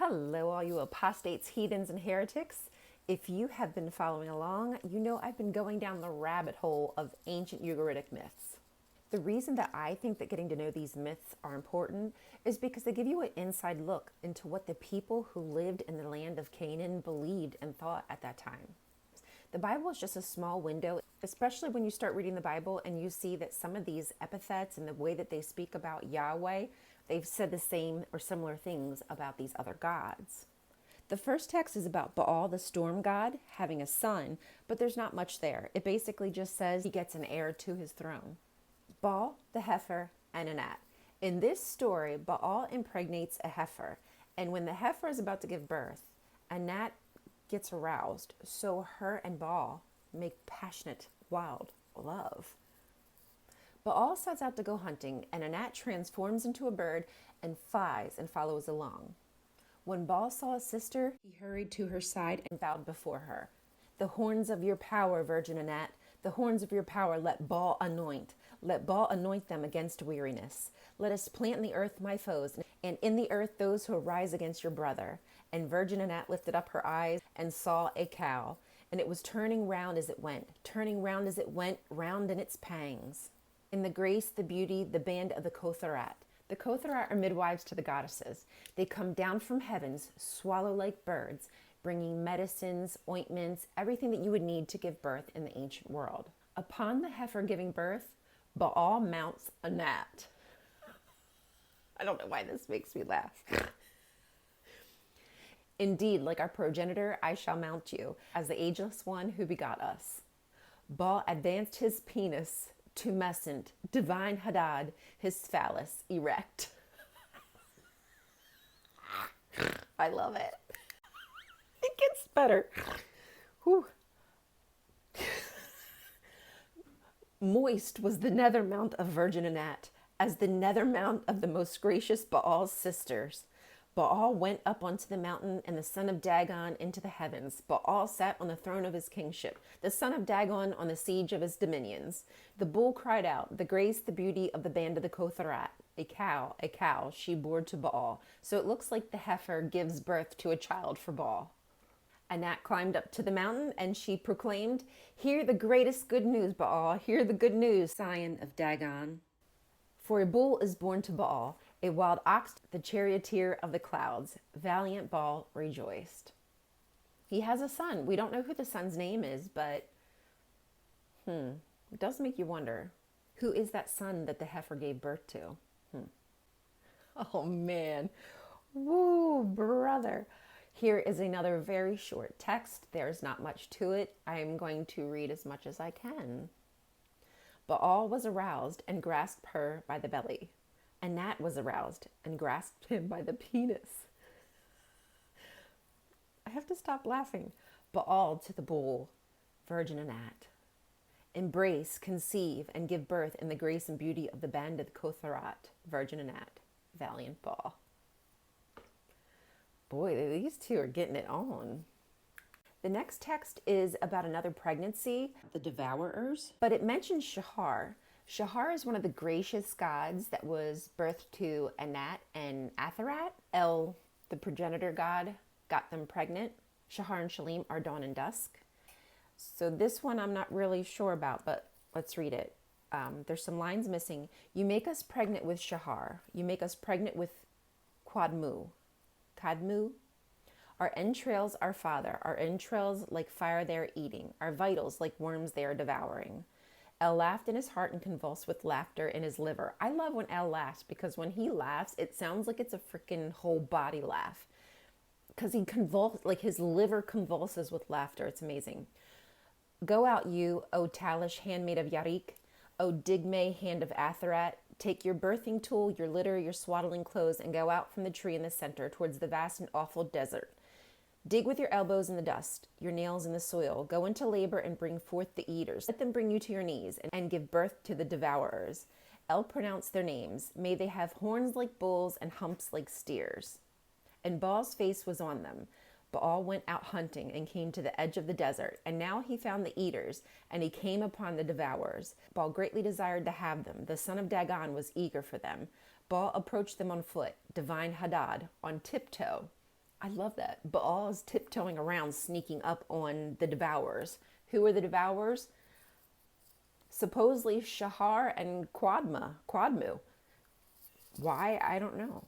Hello, all you apostates, heathens, and heretics. If you have been following along, you know I've been going down the rabbit hole of ancient Ugaritic myths. The reason that I think that getting to know these myths are important is because they give you an inside look into what the people who lived in the land of Canaan believed and thought at that time. The Bible is just a small window, especially when you start reading the Bible and you see that some of these epithets and the way that they speak about Yahweh, they've said the same or similar things about these other gods. The first text is about Baal, the storm god, having a son, but there's not much there. It basically just says he gets an heir to his throne. Baal, the Heifer, and Anat. In this story, Baal impregnates a heifer, and when the heifer is about to give birth, Anat gets aroused, so her and Baal make passionate, wild love. Baal sets out to go hunting, and Anat transforms into a bird and flies and follows along. When Baal saw his sister, he hurried to her side and bowed before her. The horns of your power, Virgin Anat, the horns of your power let Baal anoint. Let Baal anoint them against weariness. Let us plant in the earth my foes, and in the earth those who arise against your brother. And Virgin Anat lifted up her eyes and saw a cow, and it was turning round as it went, round in its pangs. In the grace, the beauty, the band of the Kotharat. The Kotharat are midwives to the goddesses. They come down from heavens, swallow like birds, bringing medicines, ointments, everything that you would need to give birth in the ancient world. Upon the heifer giving birth, Baal mounts Anat. I don't know why this makes me laugh. Indeed, like our progenitor, I shall mount you, as the ageless one who begot us. Baal advanced his penis to mesent, divine Haddad, his phallus erect. I love it. It gets better. Whew. Moist was the nether mount of Virgin Anat, as the nether mount of the most gracious Baal's sisters. Baal went up onto the mountain, and the son of Dagon into the heavens. Baal sat on the throne of his kingship, the son of Dagon on the siege of his dominions. The bull cried out, the grace, the beauty of the band of the Kotharat. A cow, she bore to Baal. So it looks like the heifer gives birth to a child for Baal. Anat climbed up to the mountain, and she proclaimed, hear the greatest good news, Baal. Hear the good news, scion of Dagon. For a bull is born to Baal, a wild ox, the charioteer of the clouds. Valiant Baal rejoiced. He has a son. We don't know who the son's name is, but it does make you wonder, who is that son that the heifer gave birth to? Oh man. Woo, brother. Here is another very short text. There's not much to it. I'm going to read as much as I can. Baal was aroused and grasped her by the belly. Anat was aroused and grasped him by the penis. I have to stop laughing. Baal to the bull, Virgin Anat. Embrace, conceive, and give birth in the grace and beauty of the band of the Kotharat, Virgin Anat, valiant Baal. Boy, these two are getting it on. The next text is about another pregnancy, the Devourers, but it mentions Shahar. Shahar is one of the gracious gods that was birthed to Anat and Atharat. El, the progenitor god, got them pregnant. Shahar and Shalim are dawn and dusk. So this one I'm not really sure about, but let's read it. There's some lines missing. You make us pregnant with Shahar. You make us pregnant with Kadmu. Our entrails are father. Our entrails like fire they are eating. Our vitals like worms they are devouring. El laughed in his heart and convulsed with laughter in his liver. I love when El laughs because when he laughs, it sounds like it's a freaking whole body laugh. Because he convulses, like his liver convulses with laughter. It's amazing. Go out, you, O Talish, handmaid of Yarik, O Digme, hand of Atharat. Take your birthing tool, your litter, your swaddling clothes, and go out from the tree in the center towards the vast and awful desert. Dig with your elbows in the dust, your nails in the soil. Go into labor and bring forth the eaters. Let them bring you to your knees and give birth to the Devourers. El pronounced their names. May they have horns like bulls and humps like steers. And Baal's face was on them. Baal went out hunting and came to the edge of the desert. And now he found the eaters, and he came upon the Devourers. Baal greatly desired to have them. The son of Dagon was eager for them. Baal approached them on foot, divine Haddad, on tiptoe. I love that. Baal is tiptoeing around, sneaking up on the Devourers. Who are the Devourers? Supposedly Shahar and Quadmu. Why? I don't know.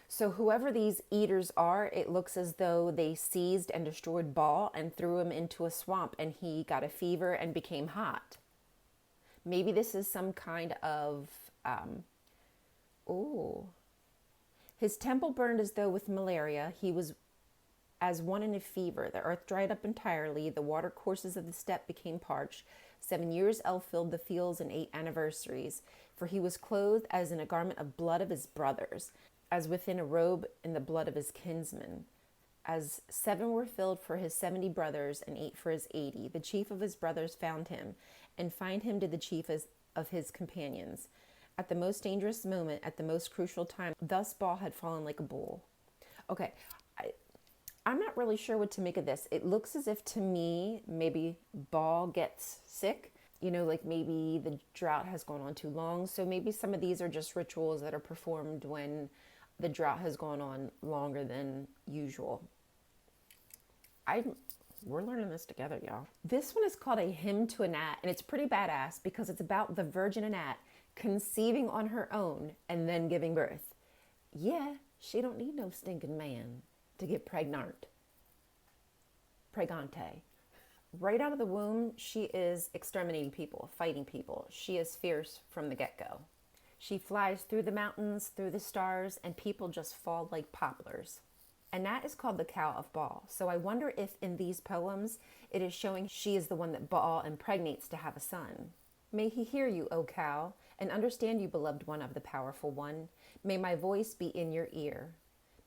So whoever these eaters are, it looks as though they seized and destroyed Baal and threw him into a swamp, and he got a fever and became hot. Maybe this is some kind of, his temple burned as though with malaria. He was as one in a fever. The earth dried up entirely. The water courses of the steppe became parched. 7 years El filled the fields and 8 anniversaries. For he was clothed as in a garment of blood of his brothers, as within a robe in the blood of his kinsmen. As 7 were filled for his 70 brothers, and 8 for his 80. The chief of his brothers found him, and find him did the chief of his companions. At the most dangerous moment, at the most crucial time, thus Baal had fallen like a bull. Okay, I'm not really sure what to make of this. It looks as if, to me, maybe Baal gets sick. You know, like maybe the drought has gone on too long. So maybe some of these are just rituals that are performed when the drought has gone on longer than usual. We're learning this together, y'all. This one is called A Hymn to Anat, and it's pretty badass because it's about the Virgin Anat conceiving on her own and then giving birth. Yeah, she don't need no stinking man to get pregnant. Pregante. Right out of the womb, she is exterminating people, fighting people. She is fierce from the get-go. She flies through the mountains, through the stars, and people just fall like poplars. Anat is called the cow of Baal. So I wonder if in these poems, it is showing she is the one that Baal impregnates to have a son. May he hear you, O cow, and understand you, beloved one of the powerful one. May my voice be in your ear.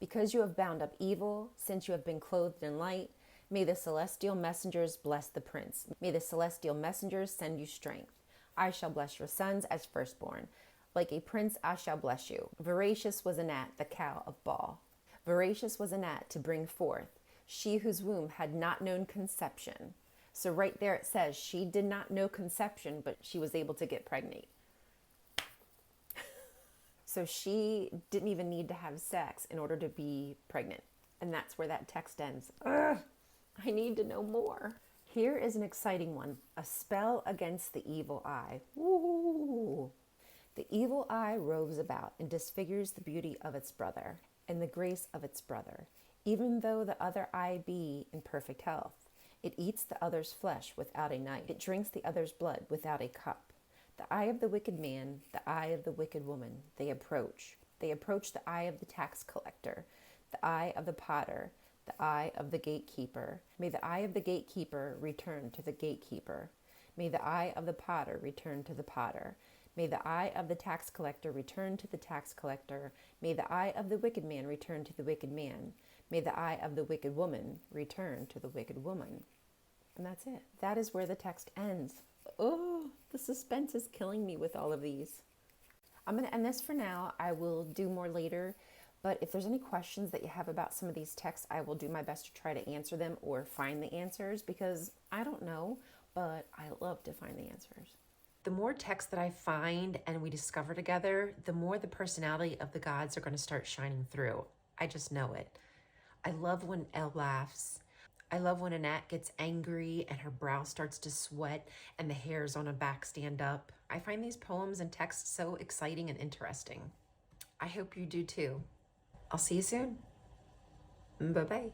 Because you have bound up evil, since you have been clothed in light, may the celestial messengers bless the prince. May the celestial messengers send you strength. I shall bless your sons as firstborn. Like a prince I shall bless you. Voracious was Anat, the cow of Baal. Voracious was Anat to bring forth, she whose womb had not known conception. So right there it says she did not know conception, but she was able to get pregnant. So she didn't even need to have sex in order to be pregnant. And that's where that text ends. Ugh, I need to know more. Here is an exciting one. A spell against the evil eye. Woo! The evil eye roves about and disfigures the beauty of its brother and the grace of its brother, even though the other eye be in perfect health. It eats the other's flesh without a knife. It drinks the other's blood without a cup. The eye of the wicked man, the eye of the wicked woman, they approach. They approach the eye of the tax collector, the eye of the potter, the eye of the gatekeeper. May the eye of the gatekeeper return to the gatekeeper. May the eye of the potter return to the potter. May the eye of the tax collector return to the tax collector. May the eye of the wicked man return to the wicked man. May the eye of the wicked woman return to the wicked woman. And that's it. That is where the text ends. Oh, the suspense is killing me with all of these. I'm going to end this for now. I will do more later. But if there's any questions that you have about some of these texts, I will do my best to try to answer them or find the answers, because I don't know, but I love to find the answers. The more texts that I find and we discover together, the more the personality of the gods are going to start shining through. I just know it. I love when El laughs. I love when Anat gets angry and her brow starts to sweat and the hairs on her back stand up. I find these poems and texts so exciting and interesting. I hope you do too. I'll see you soon. Bye-bye.